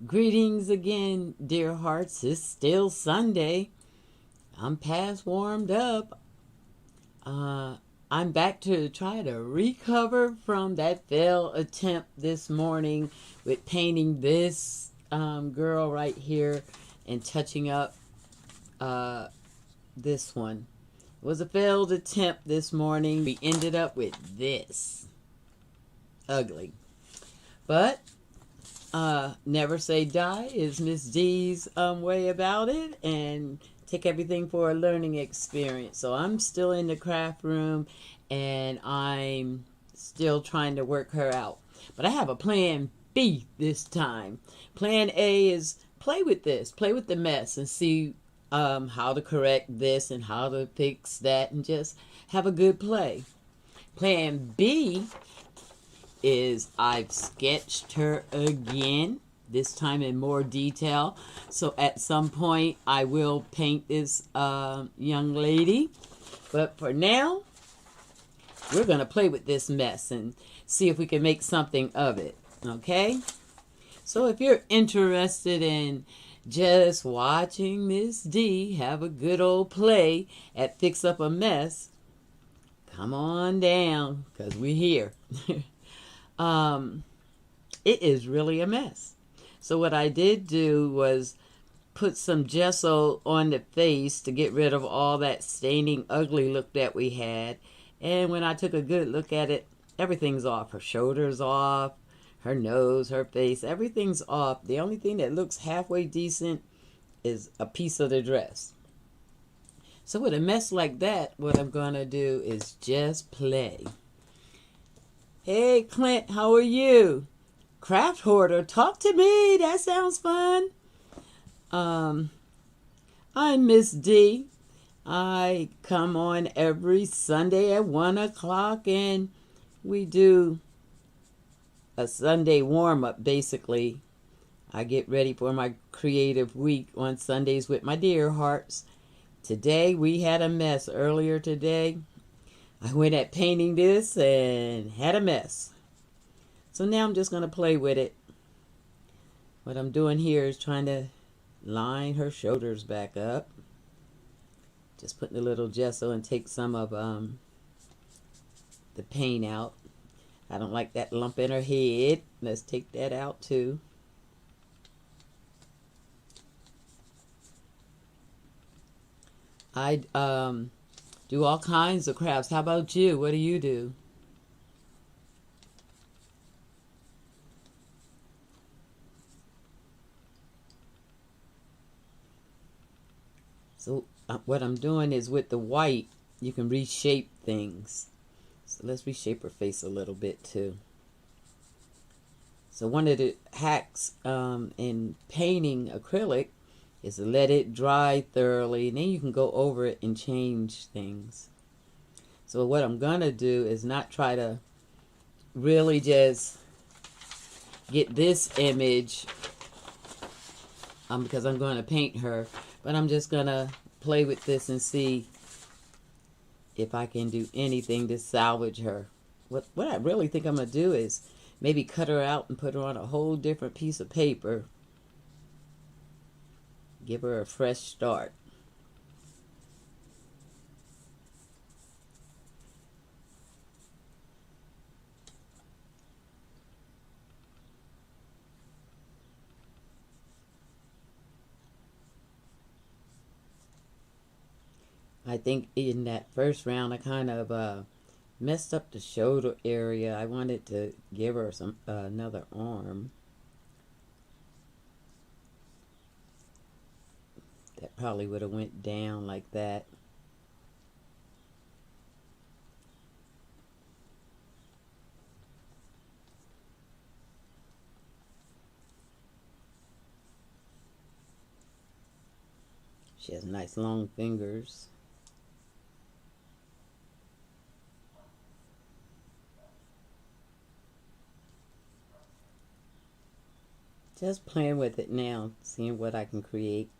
Greetings again, dear hearts. It's still Sunday. I'm past warmed up. I'm back to try to recover from that failed attempt this morning with painting this girl right here and touching up this one. It was a failed attempt this morning. We ended up with this. Ugly. But never say die is Miss D's way about it, and take everything for a learning experience. So I'm still in the craft room and I'm still trying to work her out. But I have a plan B this time. Plan A is play with this, play with the mess and see how to correct this and how to fix that and just have a good play. Plan B is I've sketched her again, this time in more detail. So at some point I will paint this young lady. But for now, we're going to play with this mess and see if we can make something of it. Okay? So if you're interested in just watching Miss D have a good old play at Fix Up a Mess, come on down, because we're here. It is really a mess. So what I did do was put some gesso on the face to get rid of all that staining ugly look that we had. And when I took a good look at it, everything's off. Her shoulders off, her nose, her face, everything's off. The only thing that looks halfway decent is a piece of the dress. So with a mess like that, what I'm going to do is just play. Hey, Clint, how are you? Craft Hoarder, talk to me. That sounds fun. I'm Miss D. I come on every Sunday at 1 o'clock, and we do a Sunday warm-up, basically. I get ready for my creative week on Sundays with my dear hearts. Today, we had a mess earlier today. I went at painting this and had a mess. So now I'm just going to play with it. What I'm doing here is trying to line her shoulders back up. Just putting a little gesso and take some of the paint out. I don't like that lump in her head. Let's take that out too. I do all kinds of crafts. How about you? What do you do? So what I'm doing is with the white, you can reshape things. So let's reshape her face a little bit too. So one of the hacks in painting acrylic is to let it dry thoroughly, and then you can go over it and change things. So what I'm going to do is not try to really just get this image because I'm going to paint her, but I'm just going to play with this and see if I can do anything to salvage her. What I really think I'm going to do is maybe cut her out and put her on a whole different piece of paper. Give her a fresh start. I think in that first round I kind of messed up the shoulder area. I wanted to give her some another arm. That probably would have went down like that. She has nice long fingers. Just playing with it now, seeing what I can create.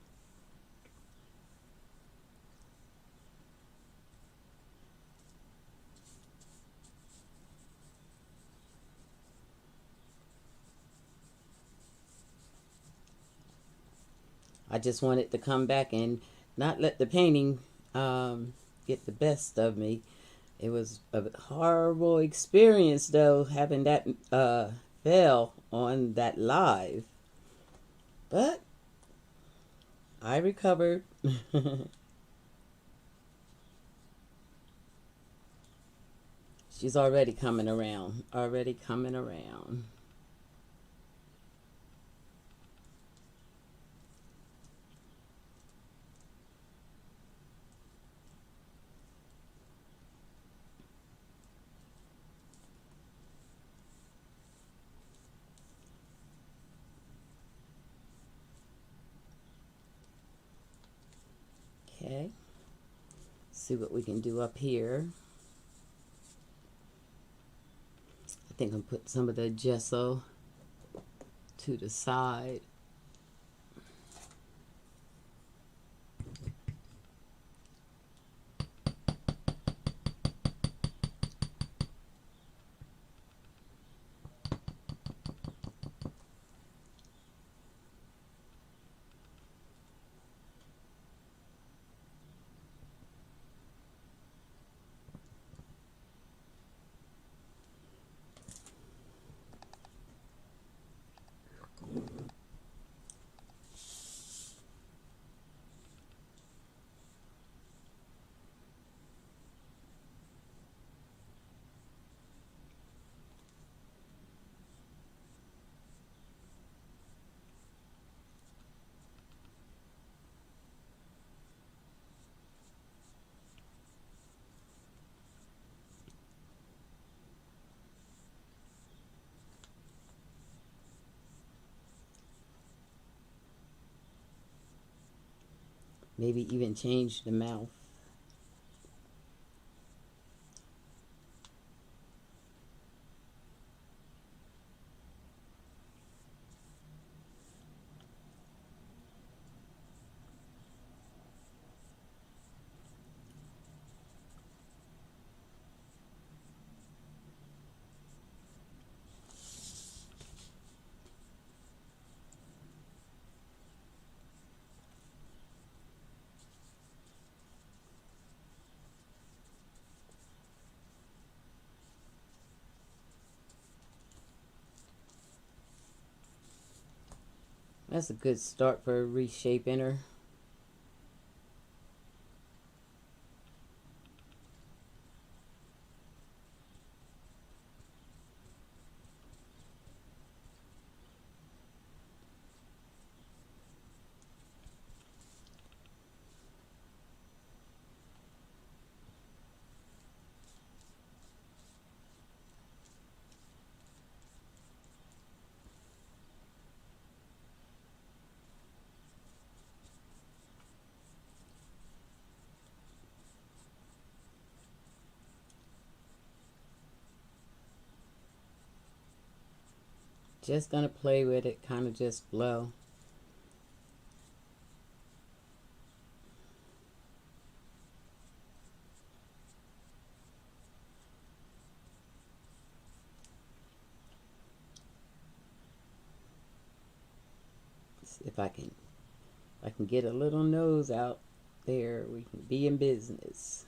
I just wanted to come back and not let the painting get the best of me. It was a horrible experience, though, having that fail on that live. But I recovered. She's already coming around. Already coming around. Okay. See what we can do up here. I think I'll put some of the gesso to the side. Maybe even change the mouth. That's a good start for reshaping her. Just gonna play with it, kind of just blow. See if I can get a little nose out there, we can be in business.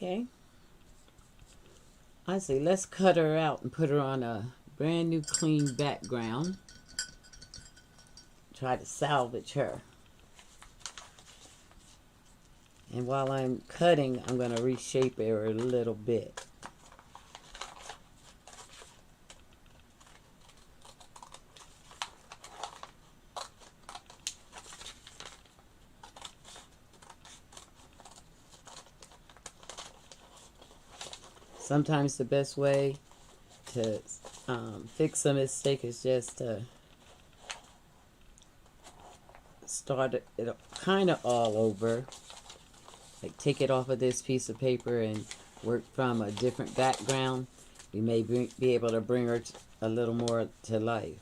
Okay. I say let's cut her out and put her on a brand new clean background. Try to salvage her. And while I'm cutting, I'm going to reshape her a little bit. Sometimes the best way to fix a mistake is just to start it kind of all over. Like take it off of this piece of paper and work from a different background. We may be able to bring her a little more to life.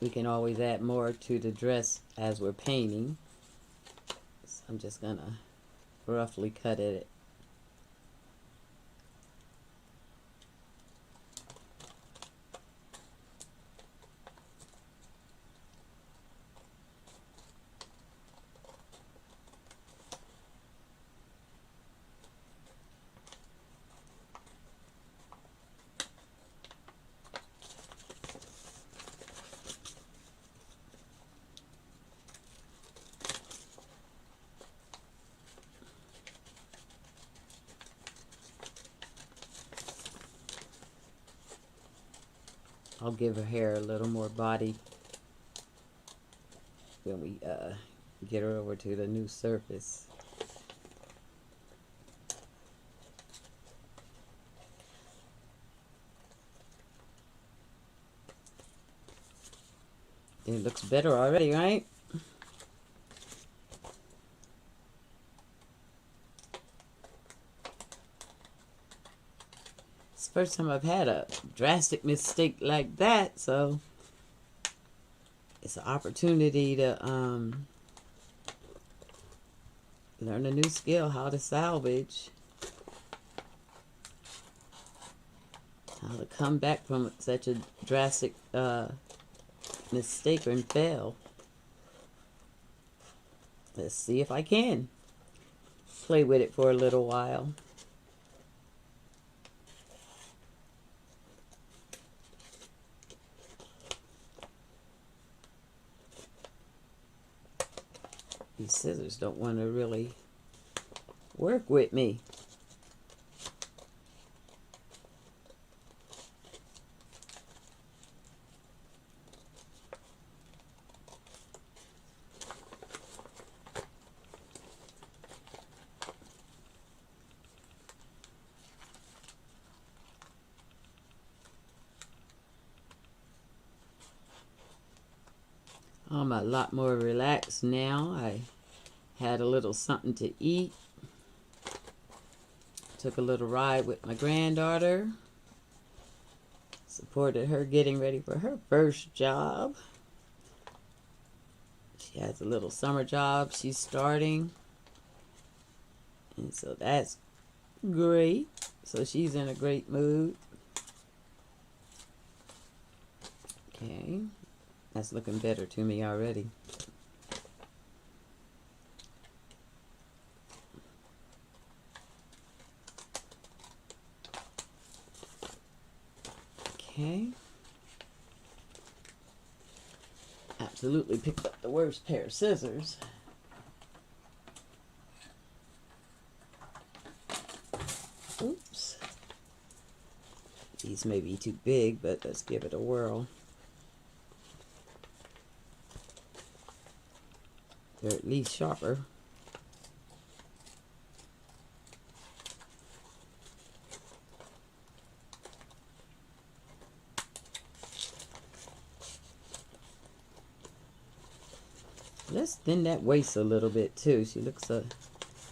We can always add more to the dress as we're painting. So I'm just gonna roughly cut it. I'll give her hair a little more body when we get her over to the new surface. It looks better already, right? It's the first time I've had a drastic mistake like that, so it's an opportunity to learn a new skill, how to salvage, how to come back from such a drastic mistake and fail. Let's see if I can play with it for a little while. These scissors don't want to really work with me. I'm a lot more relaxed now. I had a little something to eat. Took a little ride with my granddaughter. Supported her getting ready for her first job. She has a little summer job she's starting. And so that's great. So she's in a great mood. Okay. That's looking better to me already. Okay. Absolutely picked up the worst pair of scissors. Oops. These may be too big, but let's give it a whirl. They're at least sharper. Let's thin that waist a little bit too. She looks a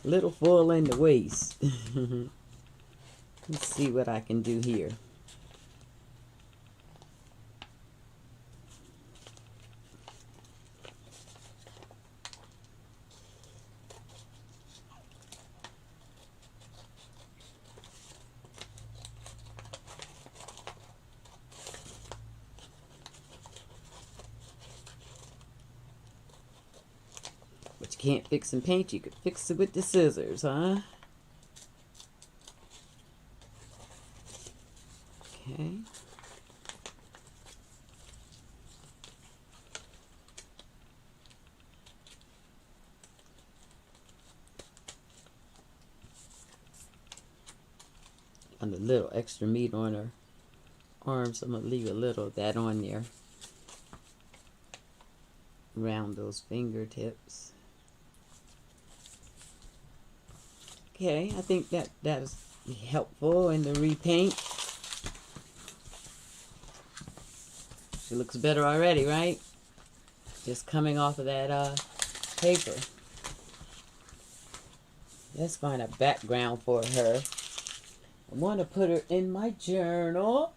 little full in the waist. Let's see what I can do here. But you can't fix and paint, you could fix it with the scissors, huh? Okay. And a little extra meat on her arms, I'm going to leave a little of that on there. Around those fingertips. Okay, I think that is helpful in the repaint. She looks better already, right? Just coming off of that paper. Let's find a background for her. I want to put her in my journal.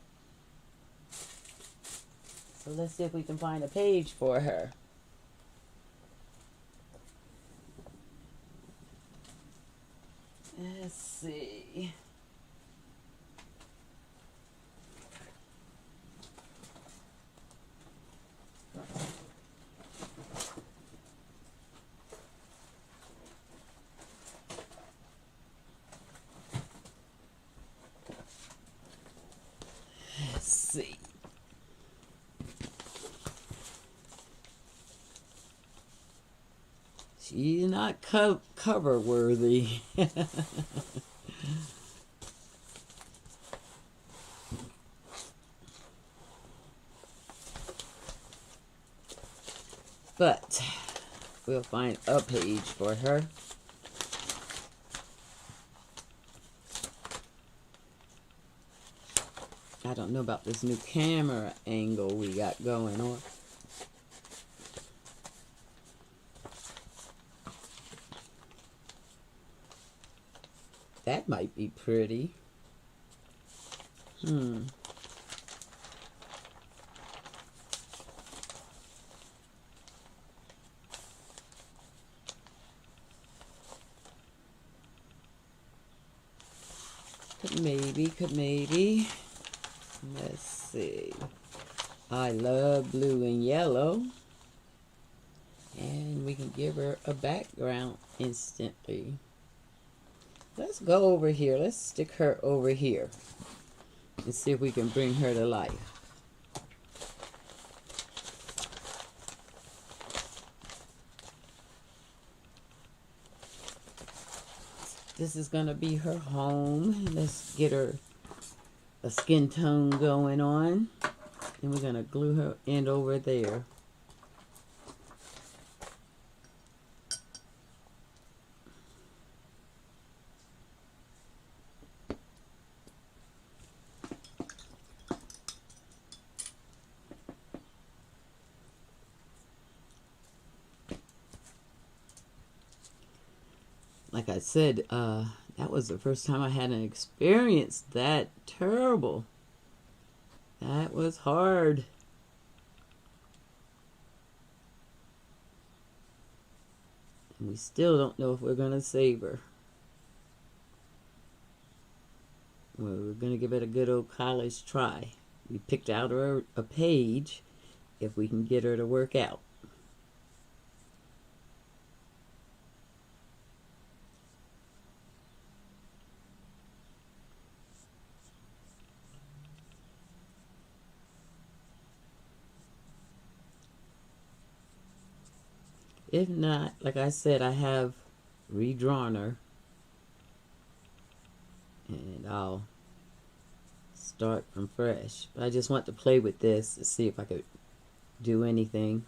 So let's see if we can find a page for her. Let's see. Let's see. She's not cover worthy. But we'll find a page for her. I don't know about this new camera angle we got going on. That might be pretty. Could maybe. Let's see. I love blue and yellow. And we can give her a background instantly. Let's go over here. Let's stick her over here and see if we can bring her to life. This is going to be her home. Let's get her a skin tone going on. And we're going to glue her in over there. Like I said, that was the first time I had an experience that terrible. That was hard. And we still don't know if we're going to save her. Well, we're going to give it a good old college try. We picked out her a page if we can get her to work out. If not, like I said, I have redrawn her. And I'll start from fresh. But I just want to play with this to see if I could do anything.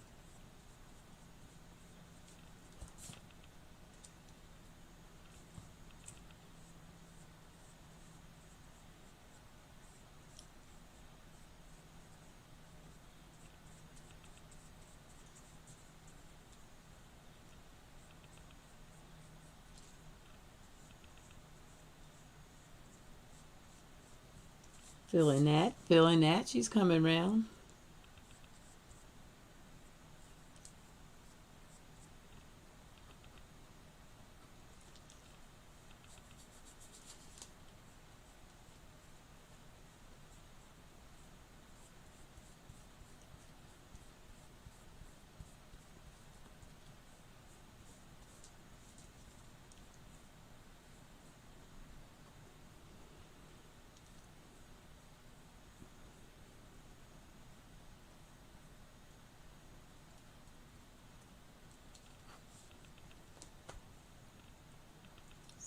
Feeling that. She's coming around.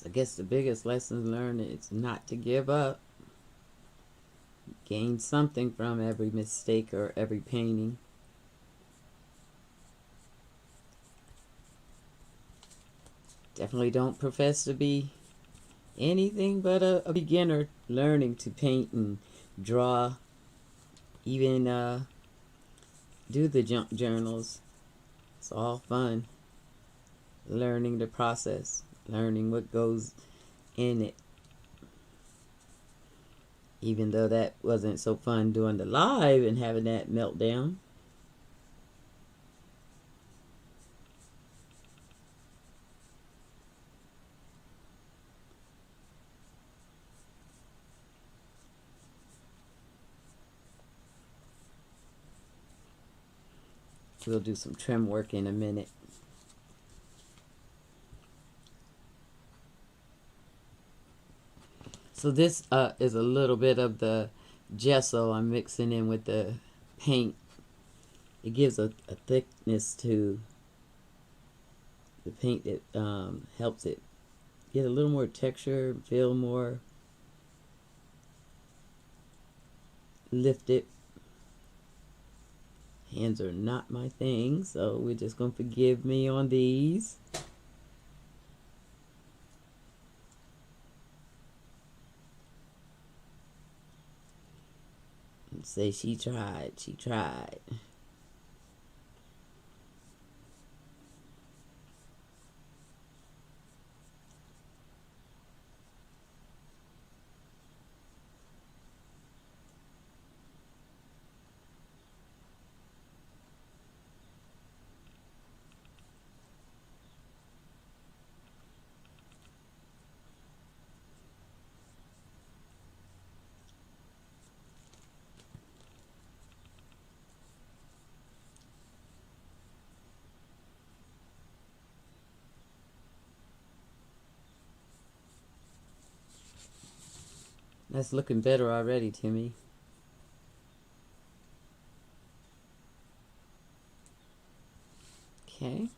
I guess the biggest lesson learned is not to give up. Gain something from every mistake or every painting. Definitely don't profess to be anything but a beginner learning to paint and draw. Even do the junk journals. It's all fun. Learning the process. Learning what goes in it. Even though that wasn't so fun doing the live and having that meltdown. We'll do some trim work in a minute. So this is a little bit of the gesso I'm mixing in with the paint. It gives a thickness to the paint that helps it get a little more texture, feel more lifted. Hands are not my thing, so we're just going to forgive me on these. And say she tried, she tried. That's looking better already, Timmy. Okay.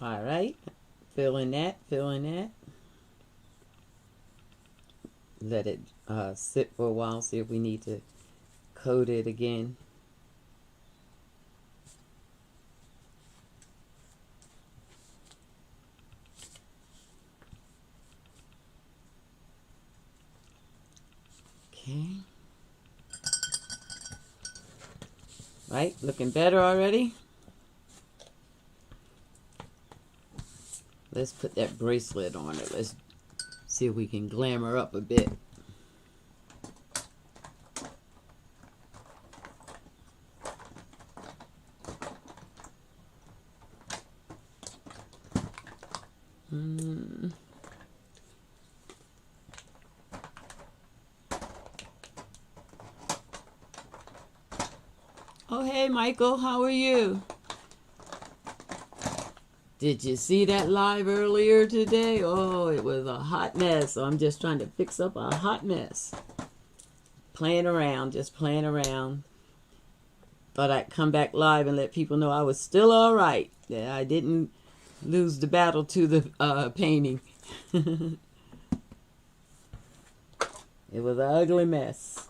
All right. Feeling that, feeling that. Let it sit for a while, see if we need to coat it again. Okay. Right, looking better already. Let's put that bracelet on it. Let's see if we can glamour up a bit. Oh, hey, Michael, how are you? Did you see that live earlier today? Oh, it was a hot mess. So I'm just trying to fix up a hot mess. Playing around, just playing around. Thought I'd come back live and let people know I was still all right. That I didn't lose the battle to the painting. It was an ugly mess.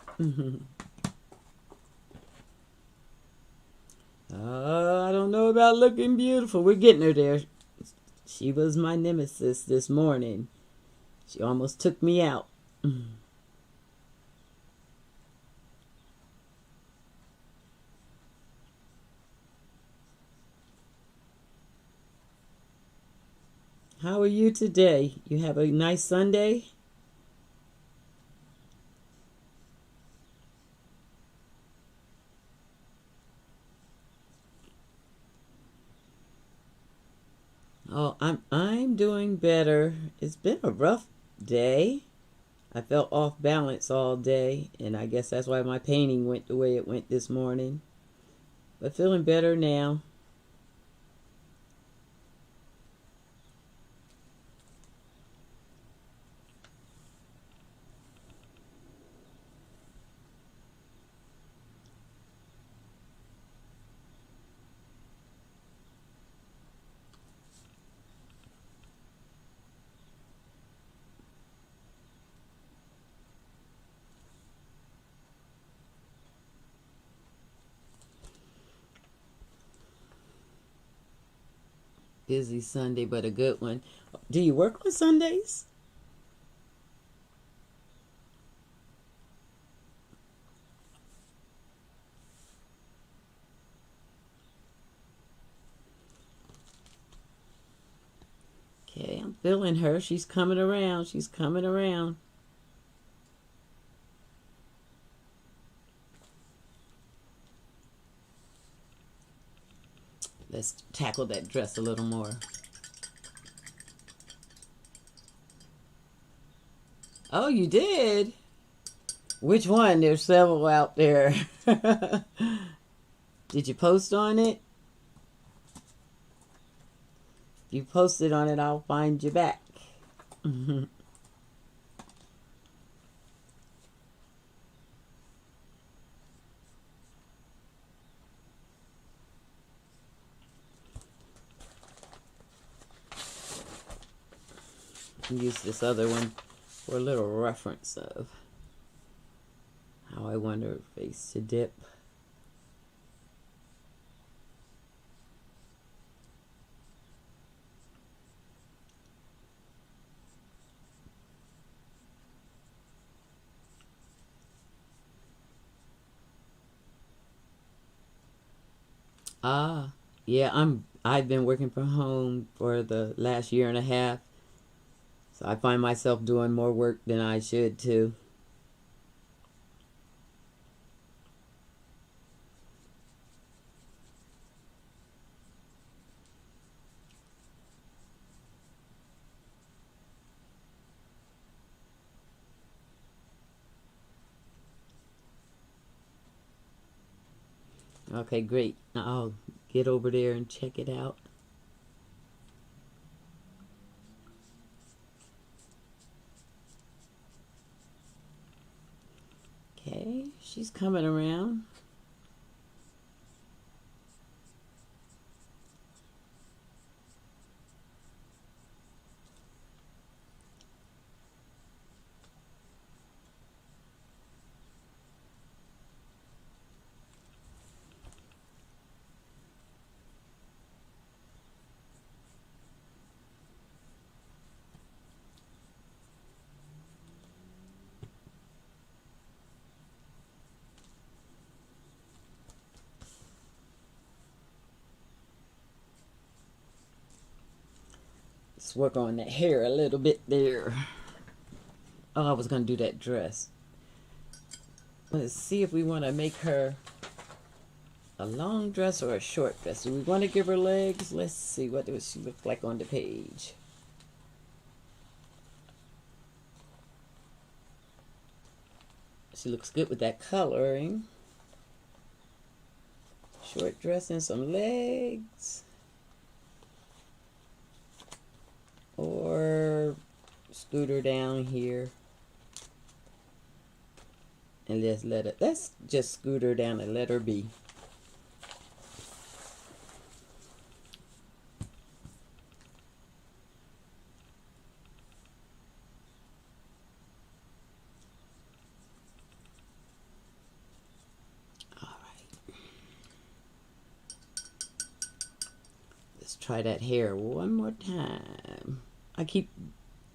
I don't know about looking beautiful. We're getting her there. She was my nemesis this morning. She almost took me out. How are you today? You have a nice Sunday? Oh, I'm doing better. It's been a rough day. I felt off balance all day, and I guess that's why my painting went the way it went this morning. But feeling better now. Busy Sunday, but a good one. Do you work on Sundays? Okay, I'm feeling her. She's coming around. She's coming around. Let's tackle that dress a little more. Oh, you did? Which one? There's several out there. Did you post on it? If you posted on it, I'll find you back. Use this other one for a little reference of how I want her face to dip. Ah, yeah, I've been working from home for the last year and a half. So I find myself doing more work than I should too. Okay, great. Now I'll get over there and check it out. Okay, she's coming around. Let's work on that hair a little bit there. Oh, I was going to do that dress. Let's see if we want to make her a long dress or a short dress. Do we want to give her legs? Let's see, what does she look like on the page? She looks good with that coloring. Short dress and some legs. Or scoot her down here. And let's just scoot her down and let her be. Try that hair one more time. I keep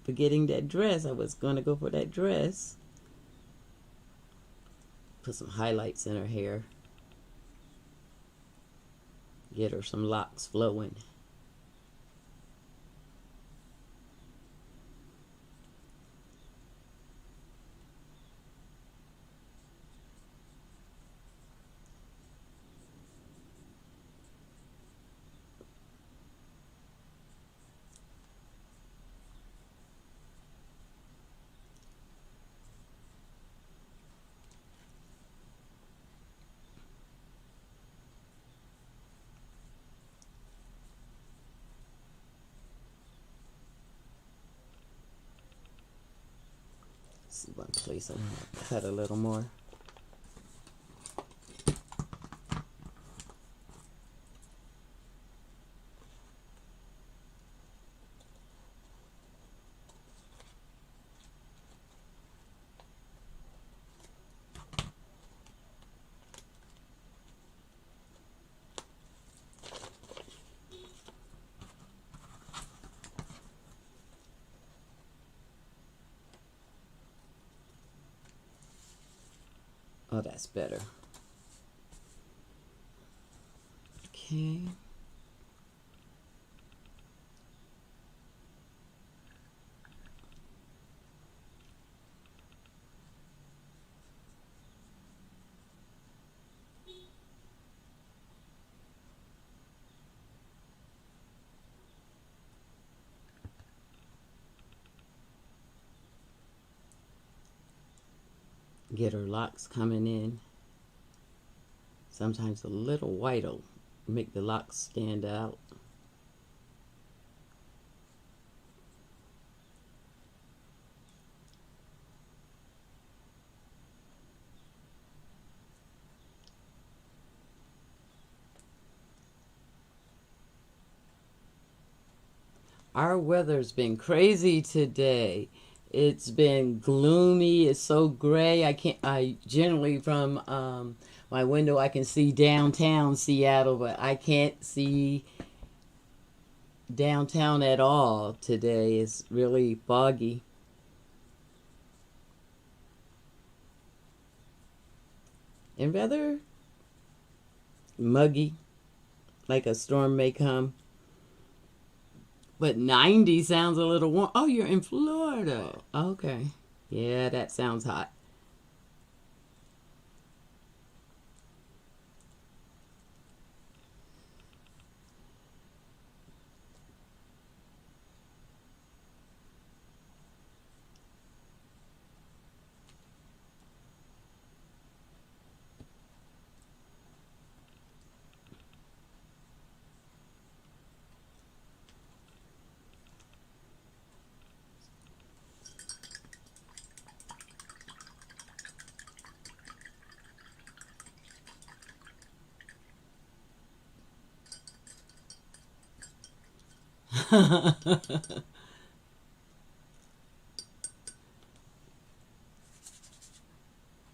forgetting that dress. I was going to go for that dress. Put some highlights in her hair. Get her some locks flowing. See one place I'm going to cut a little more. Oh, that's better. Okay. Get her locks coming in. Sometimes a little white will make the locks stand out. Our weather's been crazy today. It's been gloomy. It's so gray. I generally from my window I can see downtown Seattle, but I can't see downtown at all today. It's really foggy and rather muggy, like a storm may come. But 90 sounds a little warm. Oh, you're in Florida. Okay. Yeah, that sounds hot.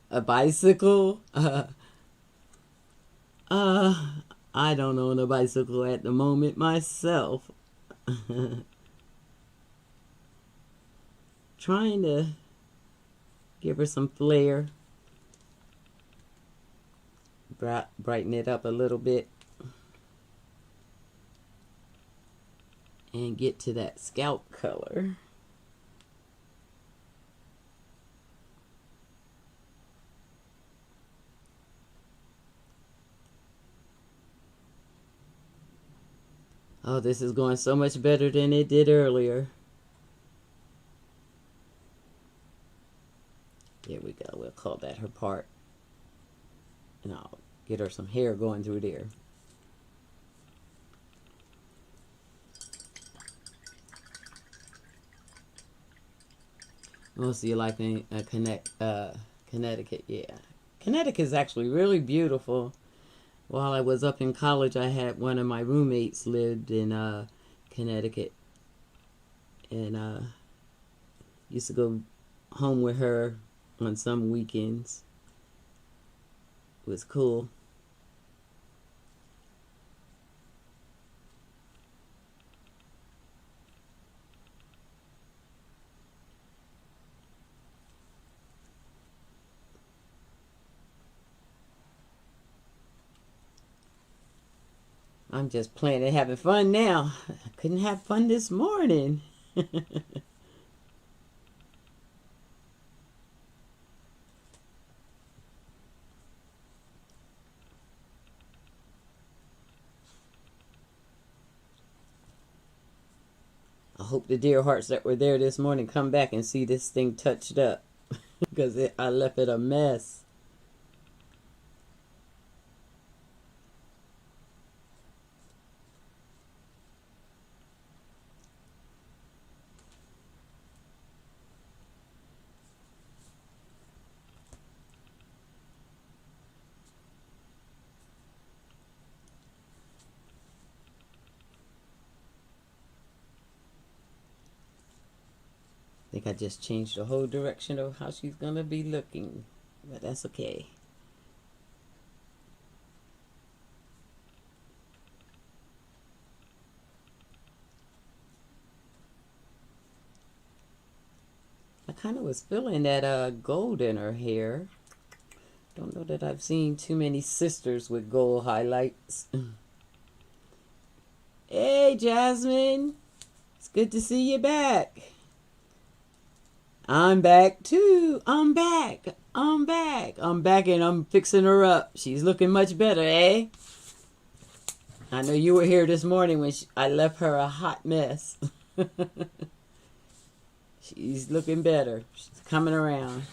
A bicycle? Uh, I don't own a bicycle at the moment myself. Trying to give her some flair, brighten it up a little bit, and get to that scalp color. Oh, this is going so much better than it did earlier. There we go. We'll call that her part. And I'll get her some hair going through there. We'll see you like in Connecticut. Yeah. Connecticut is actually really beautiful. While I was up in college, I had one of my roommates lived in Connecticut. And used to go home with her on some weekends. It was cool. I'm just playing and having fun now. I couldn't have fun this morning. I hope the dear hearts that were there this morning come back and see this thing touched up because I left it a mess. I think I just changed the whole direction of how she's going to be looking, but that's okay. I kind of was feeling that gold in her hair. Don't know that I've seen too many sisters with gold highlights. Hey, Jasmine. It's good to see you back. I'm back too. I'm back. I'm back. I'm back and I'm fixing her up. She's looking much better, eh? I know you were here this morning when I left her a hot mess. She's looking better. She's coming around.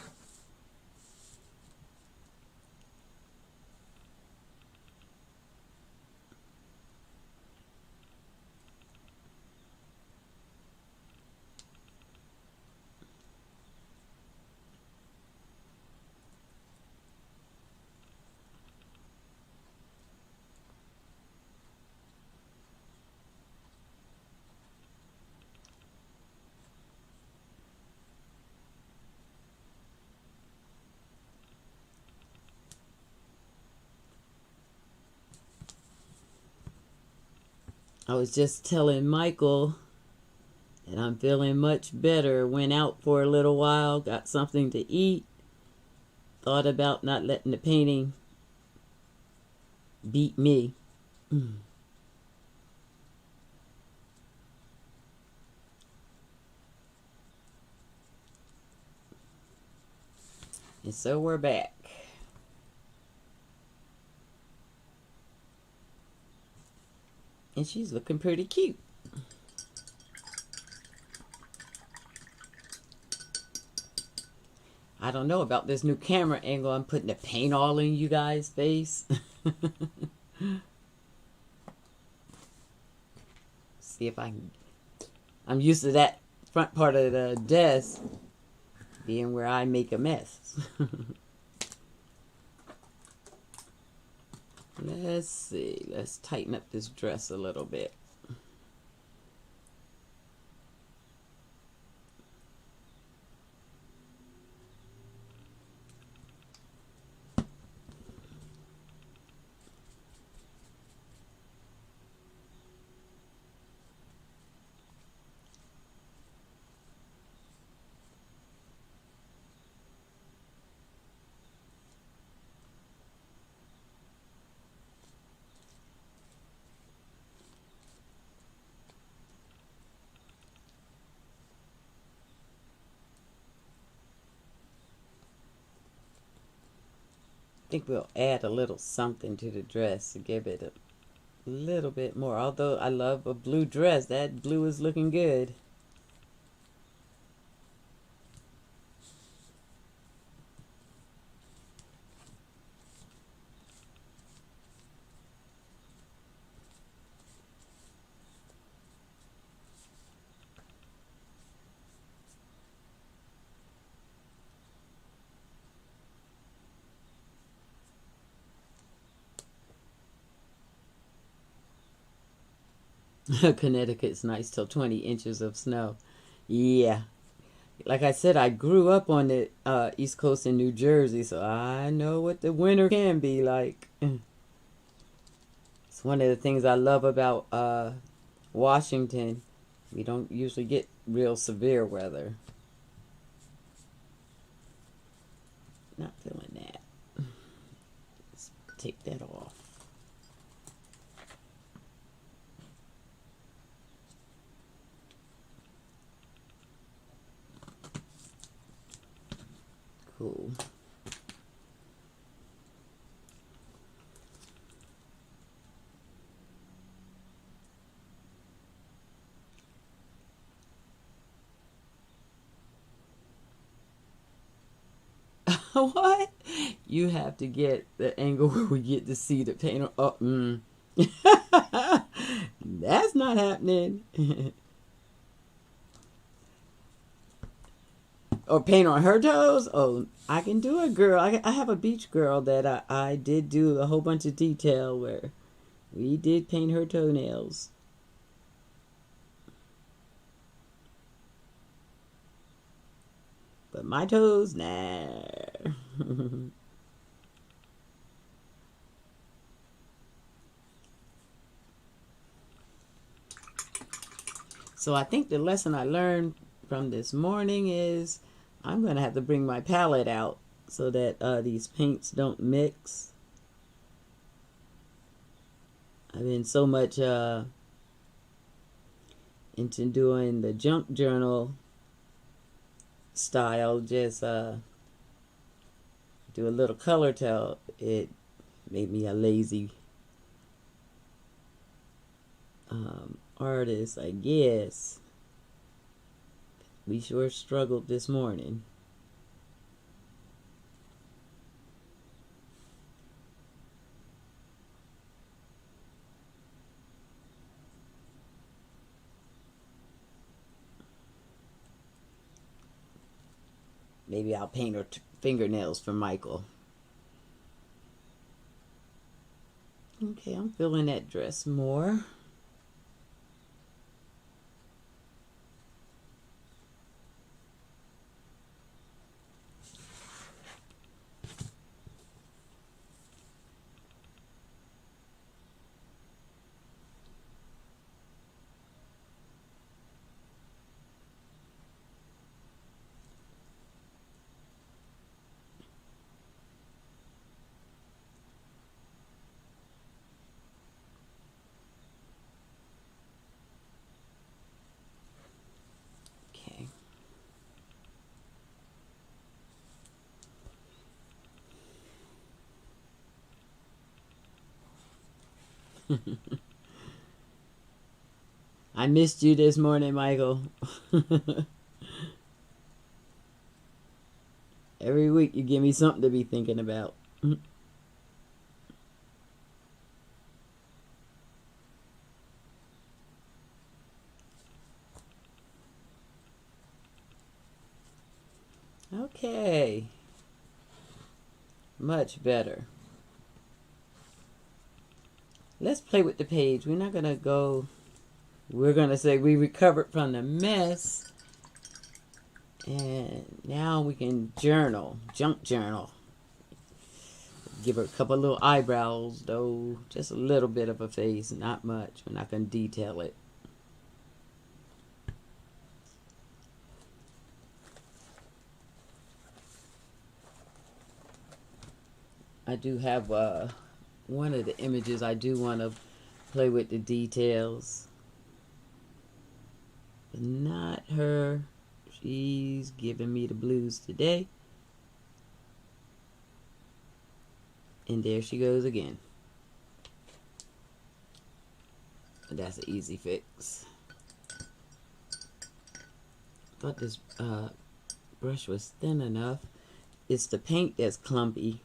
I was just telling Michael that I'm feeling much better. Went out for a little while, got something to eat. Thought about not letting the painting beat me. And so we're back. And she's looking pretty cute. I don't know about this new camera angle. I'm putting the paint all in you guys' face. See if I can. I'm used to that front part of the desk being where I make a mess. Let's see. Let's tighten up this dress a little bit. I think we'll add a little something to the dress to give it a little bit more. Although I love a blue dress, that blue is looking good. Connecticut's nice till 20 inches of snow. Yeah. Like I said, I grew up on the East Coast in New Jersey, so I know what the winter can be like. It's one of the things I love about Washington. We don't usually get real severe weather. Not feeling that. Let's take that off. Cool. What? You have to get the angle where we get to see the paint. That's not happening. Or paint on her toes? Oh, I can do it, girl. I have a beach girl that I did do a whole bunch of detail where we did paint her toenails. But my toes, nah. So I think the lesson I learned from this morning is I'm going to have to bring my palette out so that these paints don't mix. I've been so much into doing the junk journal style, just do a little color till it made me a lazy artist, I guess. We sure struggled this morning. Maybe I'll paint her fingernails for Michael. Okay, I'm feeling that dress more. Okay. I missed you this morning, Michael. Every week you give me something to be thinking about. Okay. Much better. Let's play with the page. We're not going to go... We're going to say we recovered from the mess. And now we can journal. Junk journal. Give her a couple of little eyebrows, though. Just a little bit of a face. Not much. We're not going to detail it. I do have one of the images. I do want to play with the details. But not her. She's giving me the blues today. And there she goes again. That's an easy fix. Thought this brush was thin enough. It's the paint that's clumpy.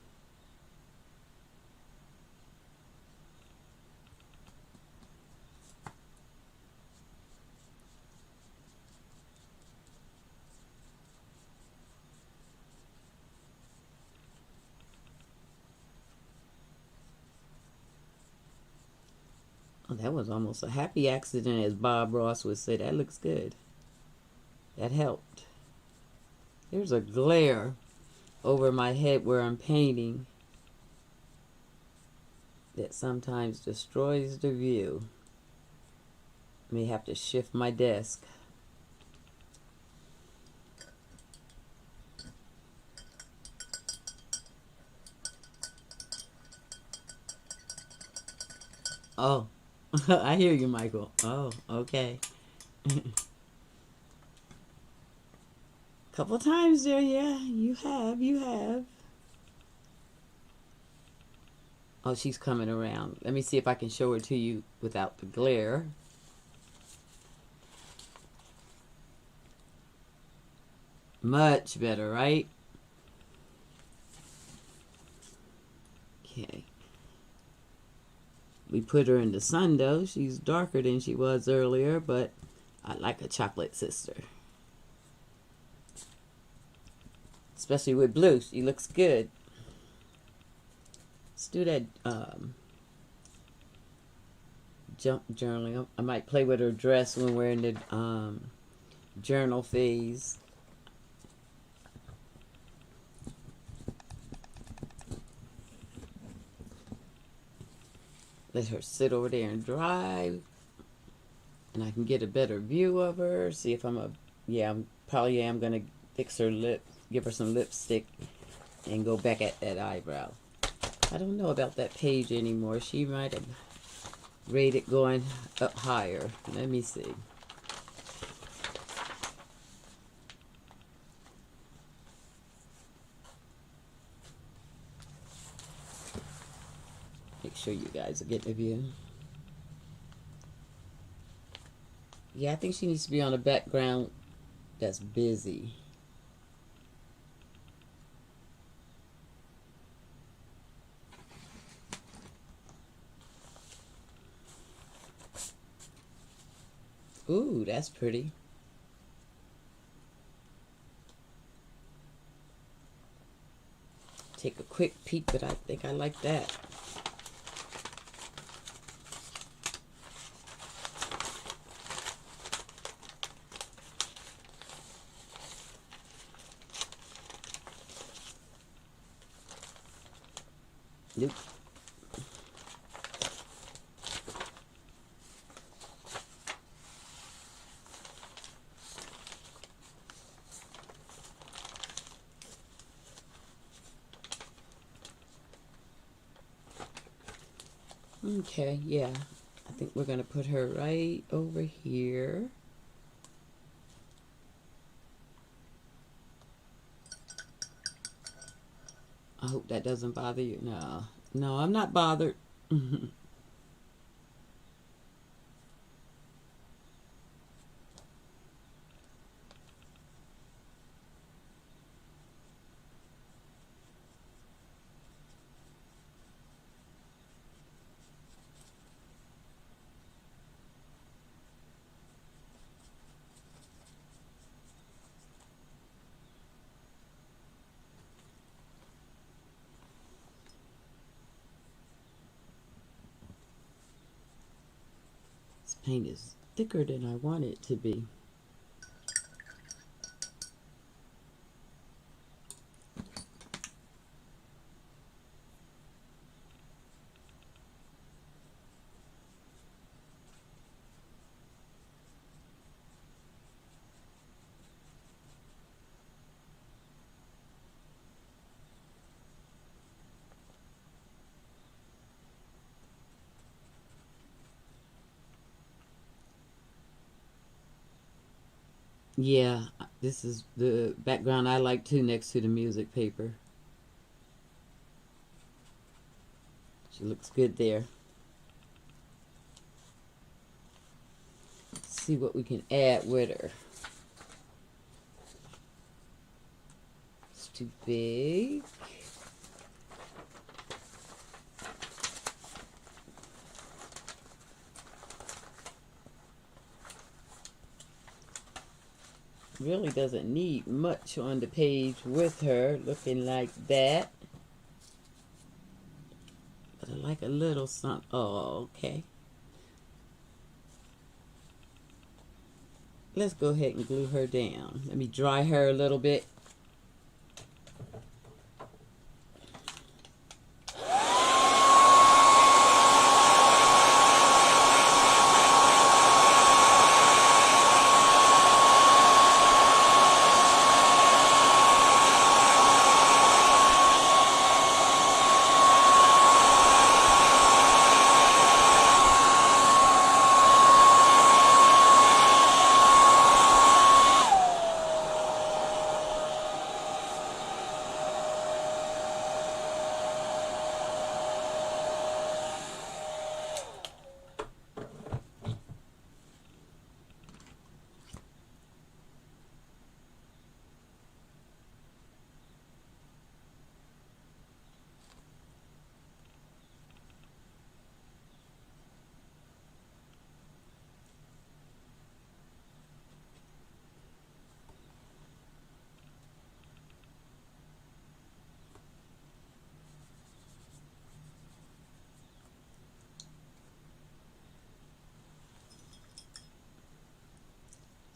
Oh, that was almost a happy accident, as Bob Ross would say. That looks good. That helped. There's a glare over my head where I'm painting that sometimes destroys the view. May have to shift my desk. Oh, I hear you, Michael. Oh, okay. Couple times there, yeah, you have. Oh, she's coming around. Let me see if I can show her to you without the glare. Much better, right? Okay. We put her in the sun, though. She's darker than she was earlier, but I like a chocolate sister. Especially with blue. She looks good. Let's do that junk journaling. I might play with her dress when we're in the journal phase. Let her sit over there and dry, and I can get a better view of her. See if I'm probably am gonna fix her lips, give her some lipstick and go back at that eyebrow. I don't know about that page anymore. She might have rated going up higher. Let me see. Make sure you guys are getting a view. Yeah, I think she needs to be on a background that's busy. Ooh, that's pretty. Take a quick peek, but I think I like that. Nope. Okay, yeah. I think we're going to put her right over here. I hope that doesn't bother you. No. No, I'm not bothered. This paint is thicker than I want it to be. Yeah, this is the background I like too, next to the music paper. She looks good there. Let's see what we can add with her. It's too big. Really doesn't need much on the page with her looking like that. But I like a little something. Oh, okay. Let's go ahead and glue her down. Let me dry her a little bit.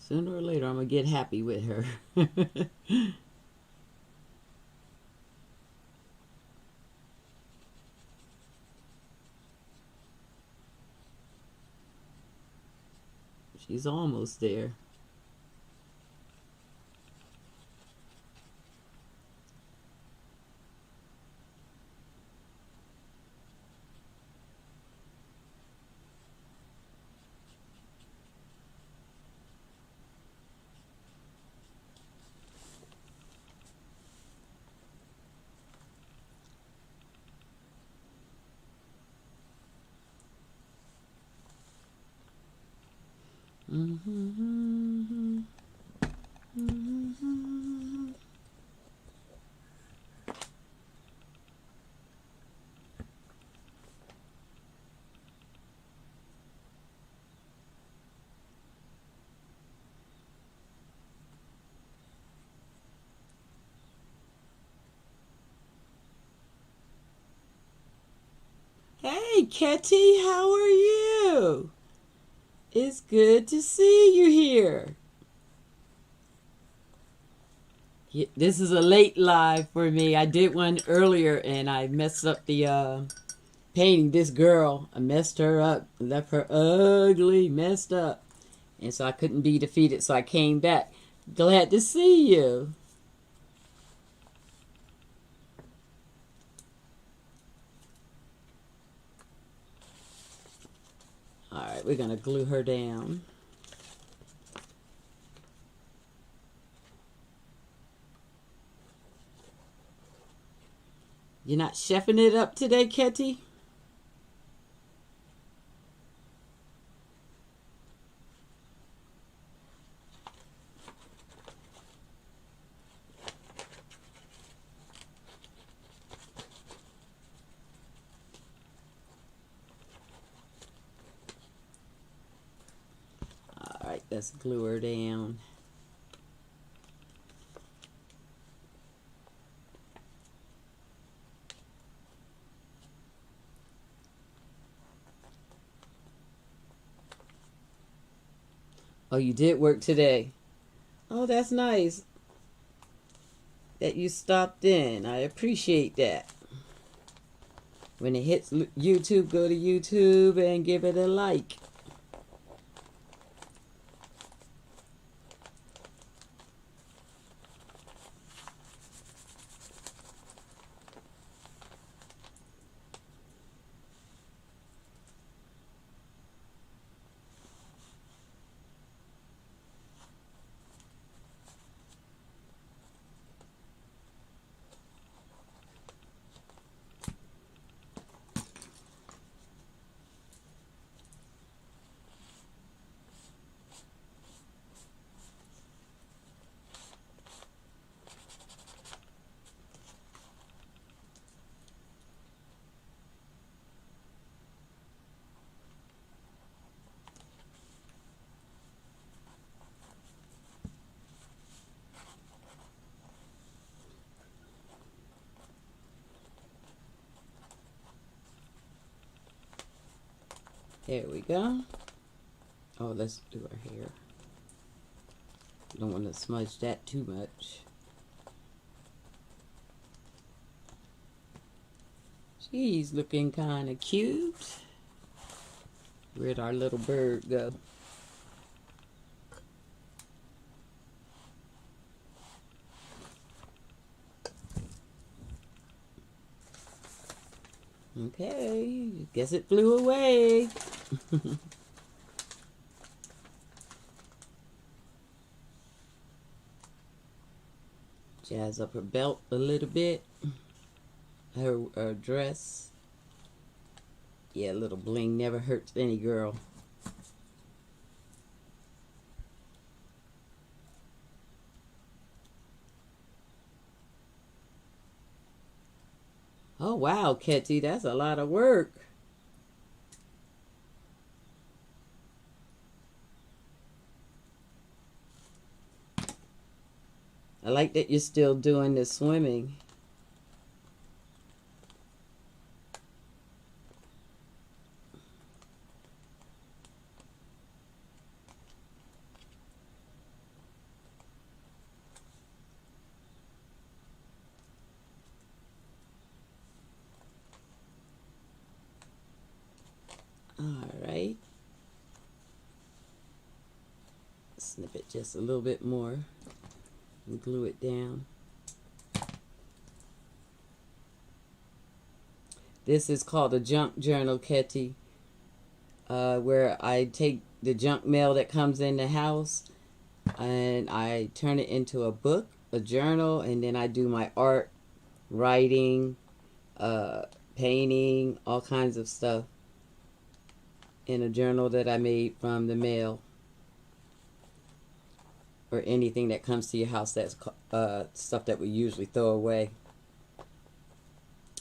Sooner or later, I'm going to get happy with her. She's almost there. Mm-hmm. Mm-hmm. Hey, Ketty, how are you? It's good to see you here. This is a late live for me. I did one earlier and I messed up the painting. This girl, I messed her up, left her ugly, messed up. And so I couldn't be defeated, so I came back. Glad to see you. All right, we're going to glue her down. You're not chefing it up today, Ketty? All right, let's glue her down. Oh, you did work today. Oh, that's nice that you stopped in. I appreciate that. When it hits YouTube, go to YouTube and give it a like. There we go. Oh, let's do her hair. Don't want to smudge that too much. She's looking kind of cute. Where'd our little bird go? Okay, guess it flew away. Jazz up her belt a little bit. Her dress. Yeah, a little bling never hurts any girl. Oh, wow, Ketty, that's a lot of work. I like that you're still doing the swimming. All right. Snip it just a little bit more and glue it down. This is called a junk journal, Ketty, where I take the junk mail that comes in the house and I turn it into a book, a journal, and then I do my art, writing, painting, all kinds of stuff in a journal that I made from the mail. or anything that comes to your house that's stuff that we usually throw away.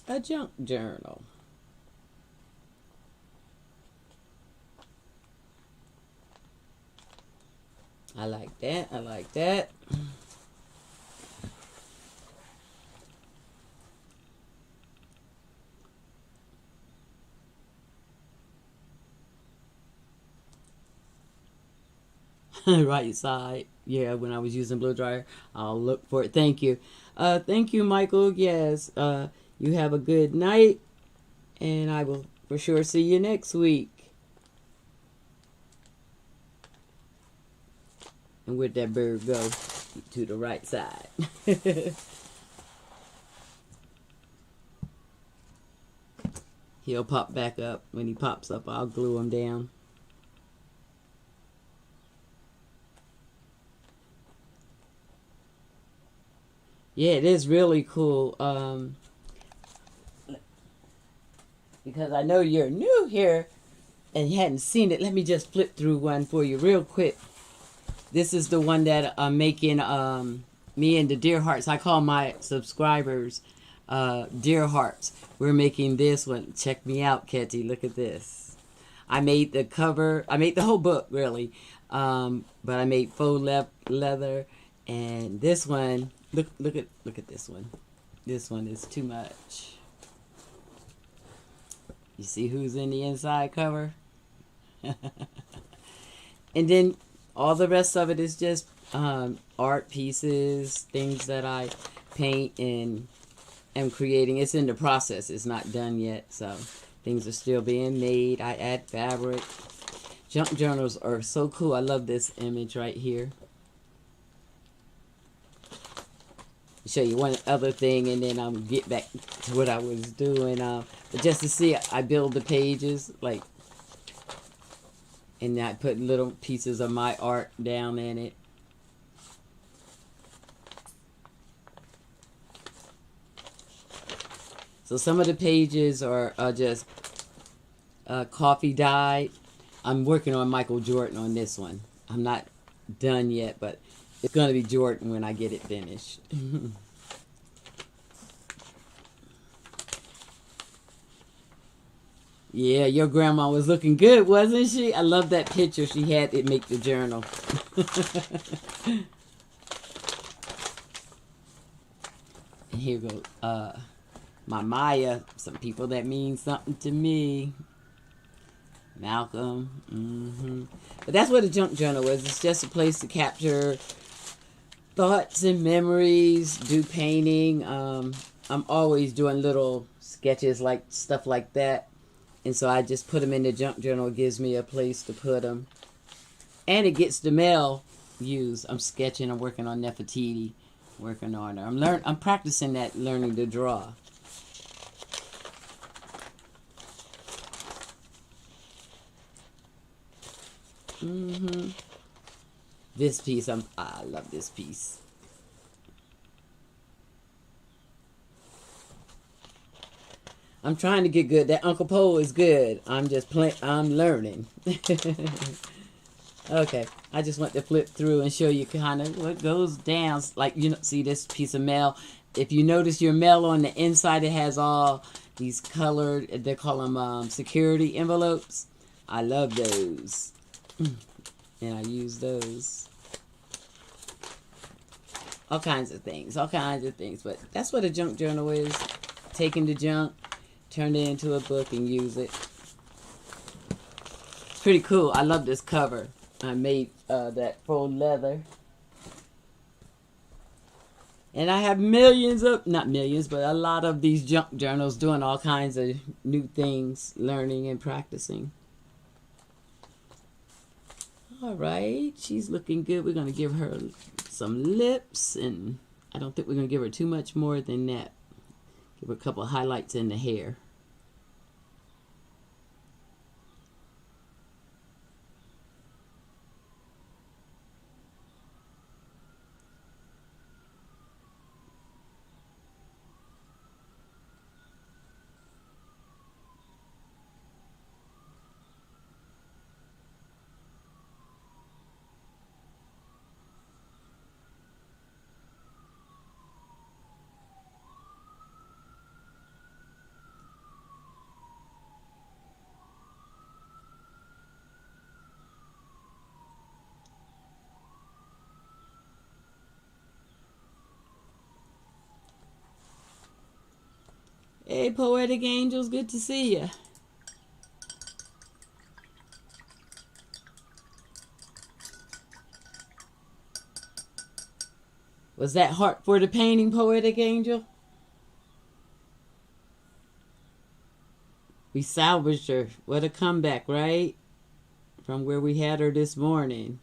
A junk journal. I like that. I like that. Right side. Yeah, when I was using blow dryer, I'll look for it. Thank you. Thank you, Michael. Yes. You have a good night, and I will for sure see you next week. And where'd that bird go? To the right side. He'll pop back up. When he pops up, I'll glue him down. Yeah, it is really cool. Because I know you're new here and you hadn't seen it. Let me just flip through one for you real quick. This is the one that I'm making, me and the Dear Hearts. I call my subscribers Dear Hearts. We're making this one. Check me out, Ketty. Look at this. I made the cover. I made the whole book, really. But I made faux leather. And this one, look at this one. This one is too much. You see who's in the inside cover? And then all the rest of it is just art pieces, things that I paint and am creating. It's in the process. It's not done yet, so things are still being made. I add fabric. Junk journals are so cool. I love this image right here. I'll show you one other thing, and then I'll get back to what I was doing. But just to see, I build the pages, like, and I put little pieces of my art down in it. So some of the pages are just coffee dyed. I'm working on Michael Jordan on this one. I'm not done yet, but it's going to be Jordan when I get it finished. Yeah, your grandma was looking good, wasn't she? I love that picture she had to make the journal. And here goes my Maya. Some people that mean something to me. Malcolm. But that's what a junk journal is. It's just a place to capture thoughts and memories, do painting. I'm always doing little sketches, like stuff like that. And so I just put them in the junk journal. It gives me a place to put them. And it gets the mail used. I'm sketching. I'm working on Nefertiti. Working on her. I'm practicing that, learning to draw. This piece, I love this piece. I'm trying to get good. That Uncle Pole is good. I'm just I'm learning. Okay, I just want to flip through and show you kind of what goes down. Like, see this piece of mail. If you notice your mail on the inside, it has all these colored, they call them security envelopes. I love those. And I use those. All kinds of things. But that's what a junk journal is. Taking the junk, turn it into a book, and use it. It's pretty cool. I love this cover. I made that faux leather. And I have not millions, but a lot of these junk journals doing all kinds of new things, learning and practicing. All right, she's looking good. We're going to give her some lips, and I don't think we're going to give her too much more than that. Give her a couple of highlights in the hair. Hey, Poetic Angels, good to see you. Was that heart for the painting, Poetic Angel? We salvaged her. What a comeback, right? From where we had her this morning.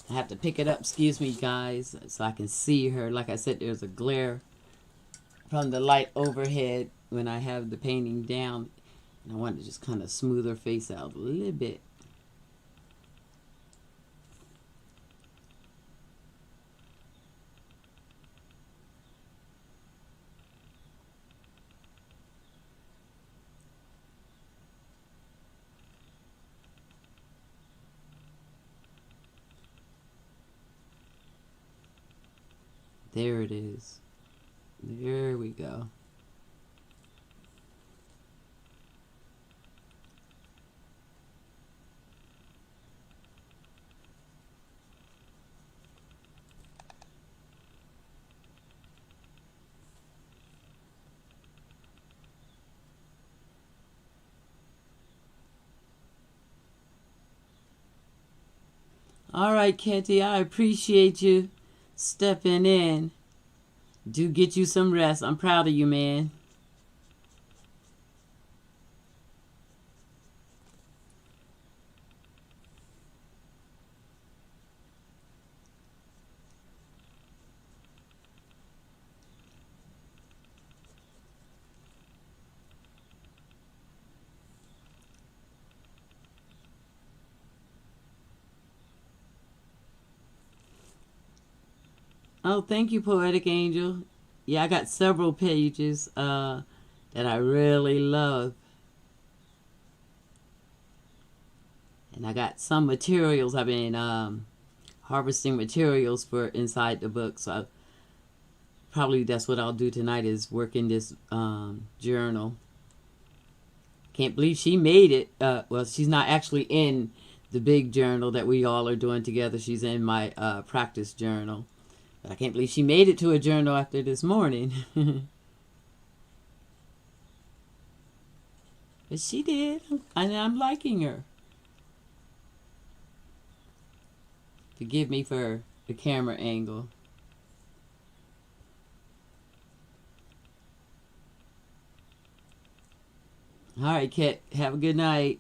I have to pick it up, excuse me, guys, so I can see her. Like I said, there's a glare from the light overhead when I have the painting down. And I want to just kind of smooth her face out a little bit. There it is. There we go. All right, Ketty, I appreciate you stepping in. Do get you some rest. I'm proud of you, man. Oh, thank you, Poetic Angel. Yeah, I got several pages that I really love. And I got some materials. I've been harvesting materials for inside the book. So probably that's what I'll do tonight is work in this journal. Can't believe she made it. Well, she's not actually in the big journal that we all are doing together. She's in my practice journal. But I can't believe she made it to a journal after this morning. But she did. And I'm liking her. Forgive me for the camera angle. All right, Kat. Have a good night.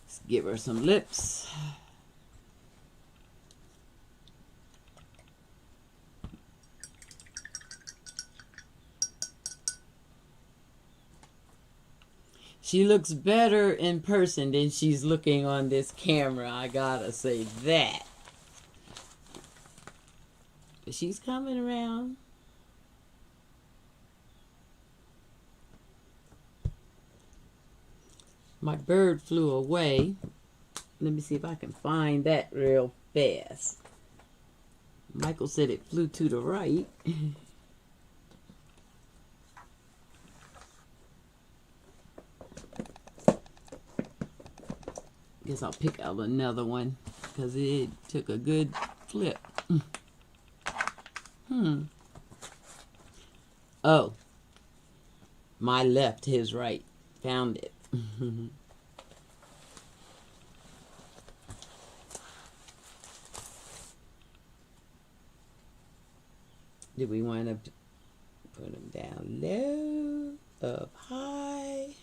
Let's give her some lips. She looks better in person than she's looking on this camera. I gotta say that. But she's coming around. My bird flew away. Let me see if I can find that real fast. Michael said it flew to the right. Guess I'll pick out another one because it took a good flip. Oh, my left, his right. Found it. Do we want to put them down low, up high?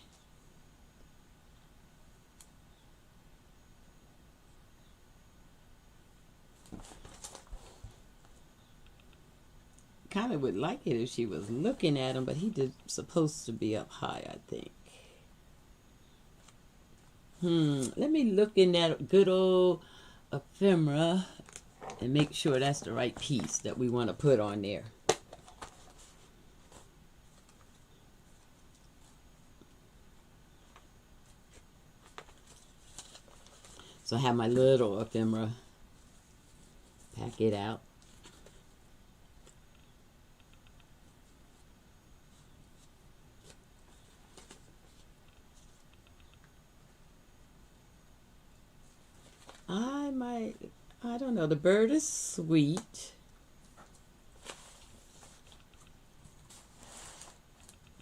Kind of would like it if she was looking at him, but he did supposed to be up high, I think. Let me look in that good old ephemera and make sure that's the right piece that we want to put on there. So I have my little ephemera. Pack it out. I don't know, the bird is sweet.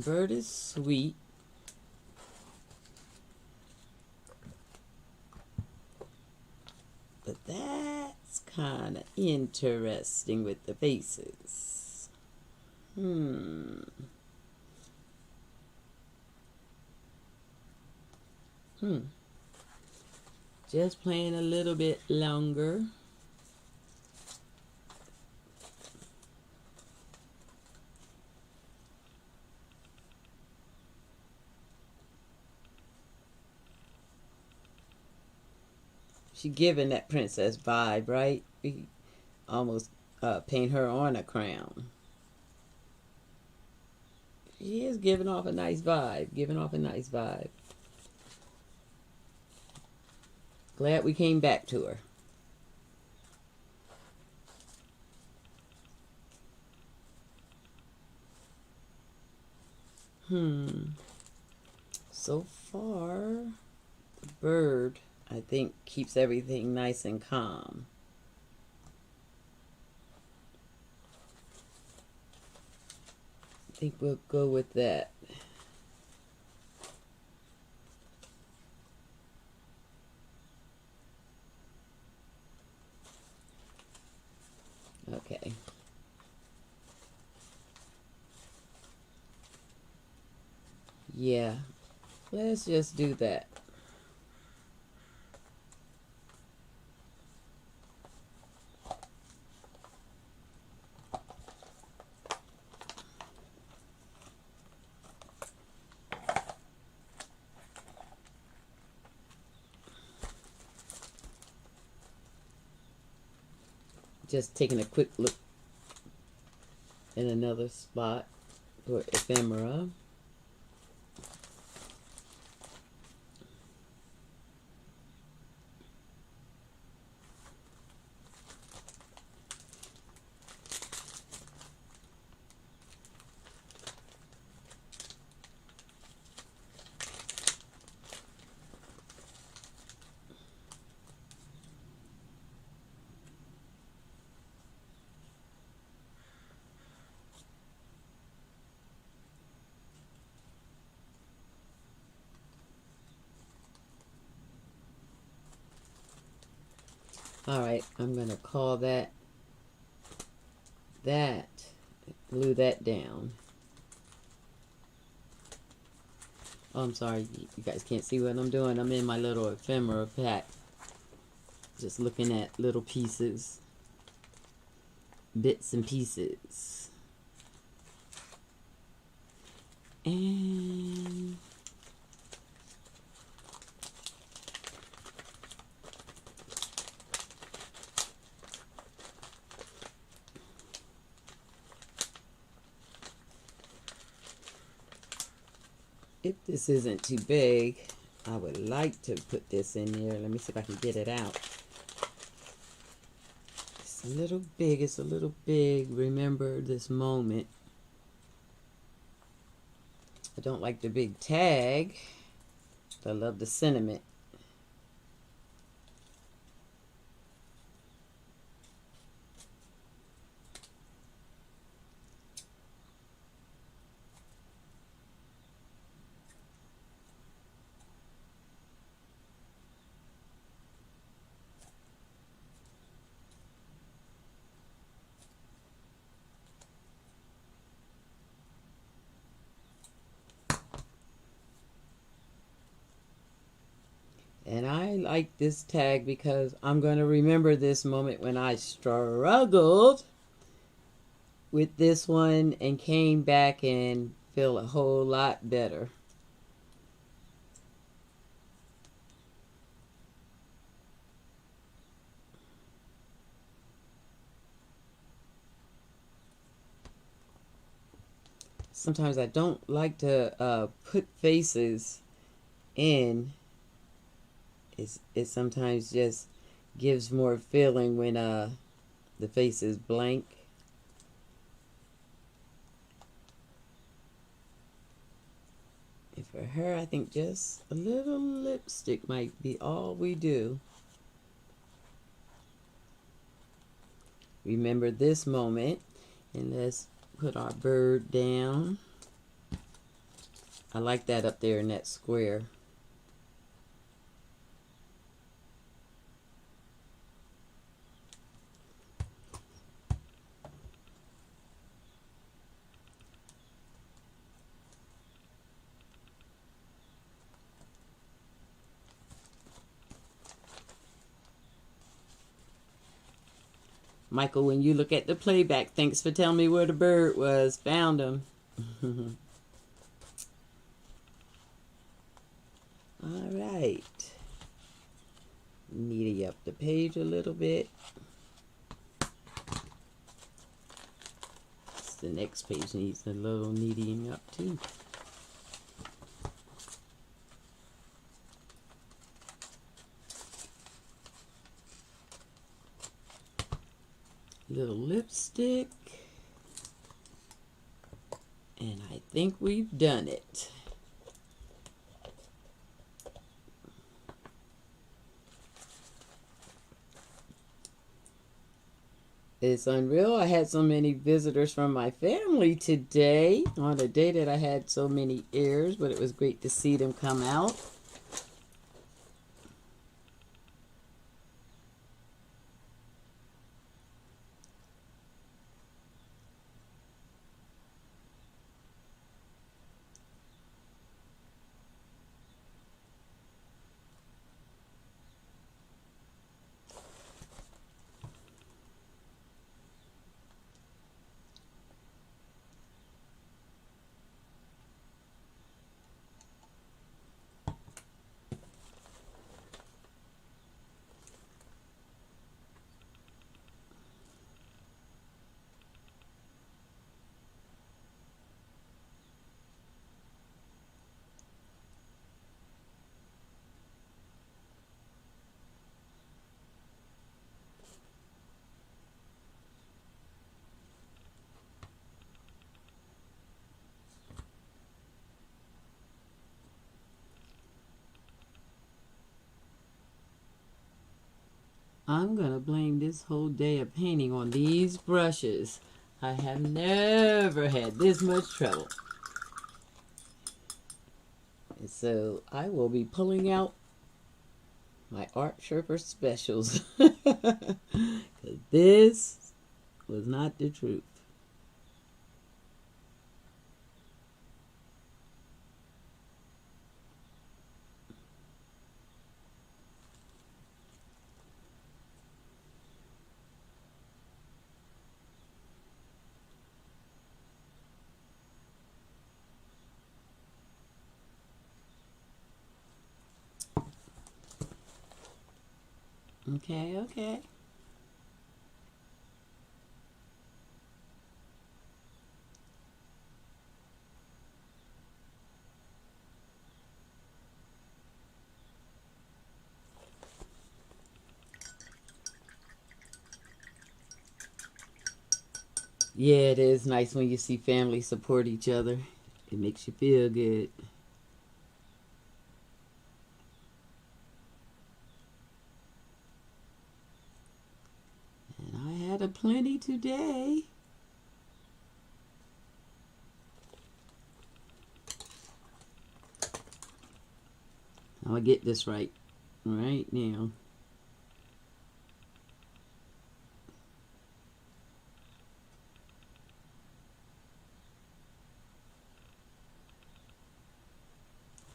Bird is sweet. But that's kind of interesting with the faces. Just playing a little bit longer. She giving that princess vibe, right? We almost paint her on a crown. She is giving off a nice vibe. Giving off a nice vibe. Glad we came back to her. So far, the bird, I think, keeps everything nice and calm. I think we'll go with that. Okay. Yeah, let's just do that. Just taking a quick look in another spot for ephemera. Alright, I'm going to call that, glue that down. Oh, I'm sorry, you guys can't see what I'm doing. I'm in my little ephemera pack. Just looking at little pieces, bits and pieces. And if this isn't too big, I would like to put this in there. Let me see if I can get it out. It's a little big. It's a little big. Remember this moment. I don't like the big tag. I love the sentiment. And I like this tag because I'm going to remember this moment when I struggled with this one and came back and feel a whole lot better. sometimes I don't like to put faces in. It sometimes just gives more feeling when the face is blank. And for her, I think just a little lipstick might be all we do. Remember this moment, and let's put our bird down. I like that up there in that square. Michael, when you look at the playback, thanks for telling me where the bird was. Found him. All right. Neaty up the page a little bit. The next page needs a little neatying up too. Little lipstick. And I think we've done it. It's unreal. I had so many visitors from my family today on a day that I had so many airs, but it was great to see them come out. I'm going to blame this whole day of painting on these brushes. I have never had this much trouble. And so I will be pulling out my Art Sherper specials. Because this was not the truth. Okay, okay. Yeah, it is nice when you see family support each other. It makes you feel good. And I had a plenty today. I'll get this right now.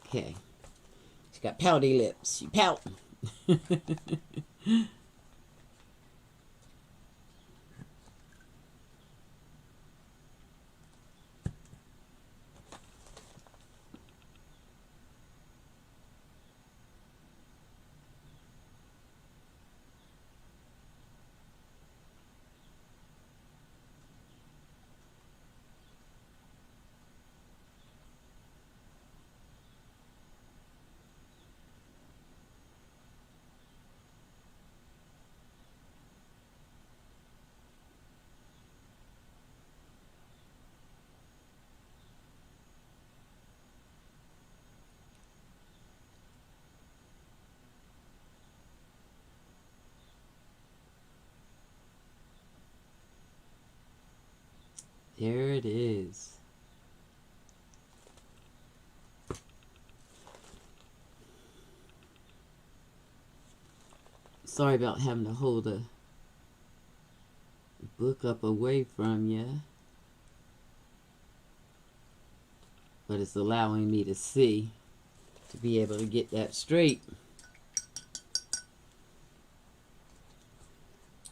Okay. She got pouty lips. She pout. There it is. Sorry about having to hold a book up away from you, but it's allowing me to see, to be able to get that straight.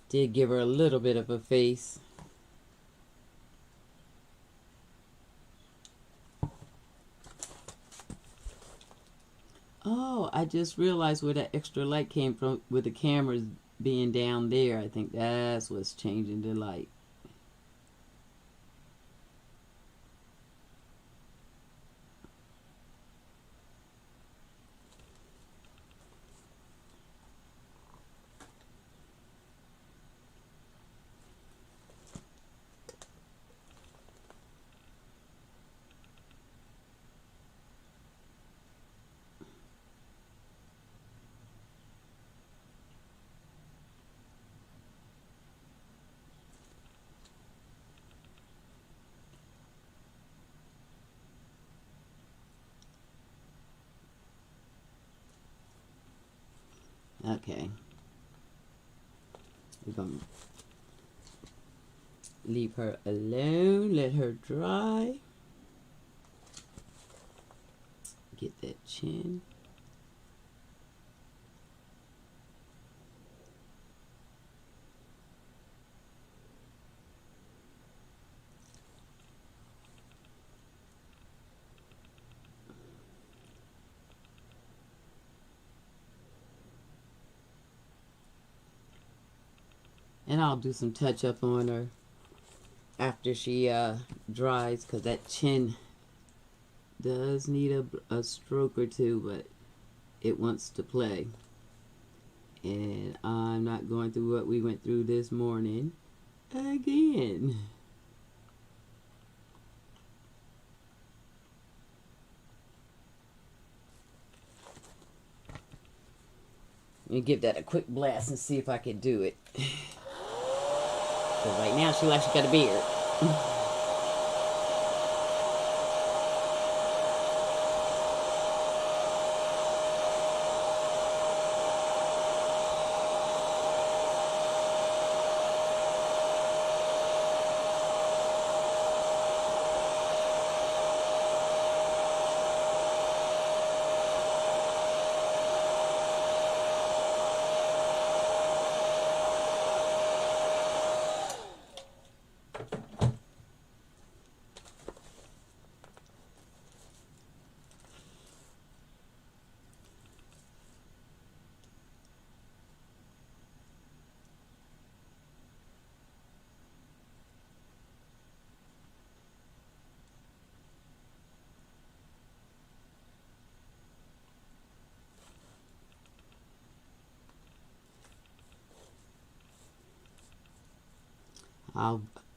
Did give her a little bit of a face. Oh, I just realized where that extra light came from with the cameras being down there. I think that's what's changing the light. Okay. We're going to leave her alone, let her dry. Get that chin. And I'll do some touch up on her after she dries, because that chin does need a stroke or two, but it wants to play. And I'm not going through what we went through this morning again. Let me give that a quick blast and see if I can do it. But right now she likes she got a beard.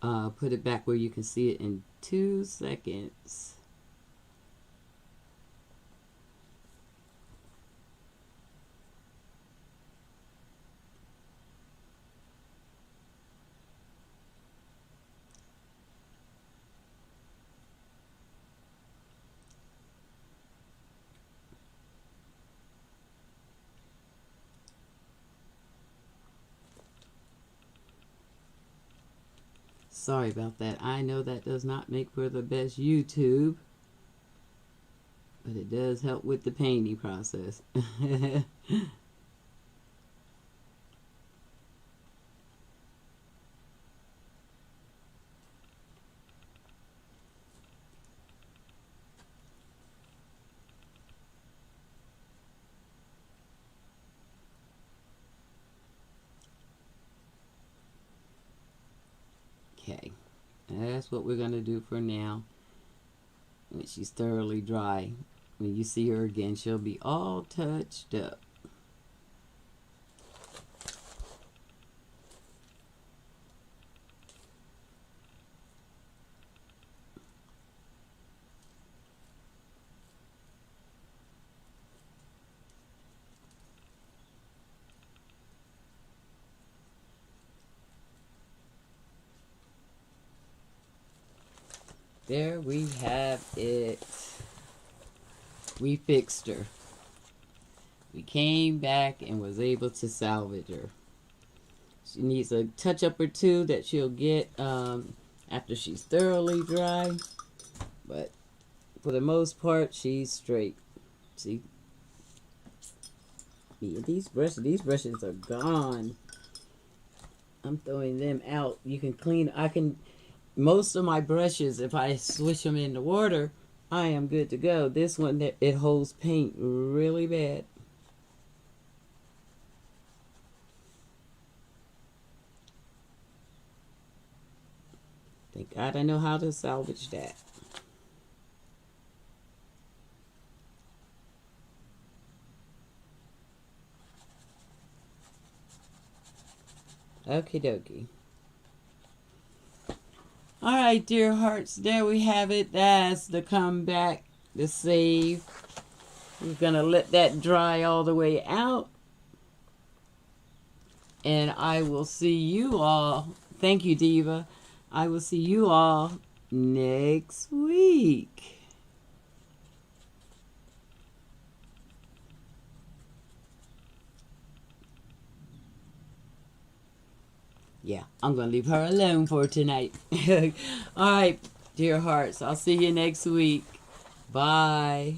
I'll put it back where you can see it in 2 seconds. Sorry about that. I know that does not make for the best YouTube, but it does help with the painting process. Okay, that's what we're going to do for now. When she's thoroughly dry, when you see her again, she'll be all touched up. there we have it. We fixed her. We came back and was able to salvage her. She needs a touch-up or two that she'll get after she's thoroughly dry. But for the most part, she's straight. See? Yeah, these brushes are gone. I'm throwing them out. You can clean. Most of my brushes, if I swish them in the water, I am good to go. This one, it holds paint really bad. Thank God I know how to salvage that. Okie dokie. Alright, dear hearts, there we have it. That's the comeback, the save. We're going to let that dry all the way out. And I will see you all. Thank you, Diva. I will see you all next week. Yeah, I'm going to leave her alone for tonight. All right, dear hearts. I'll see you next week. Bye.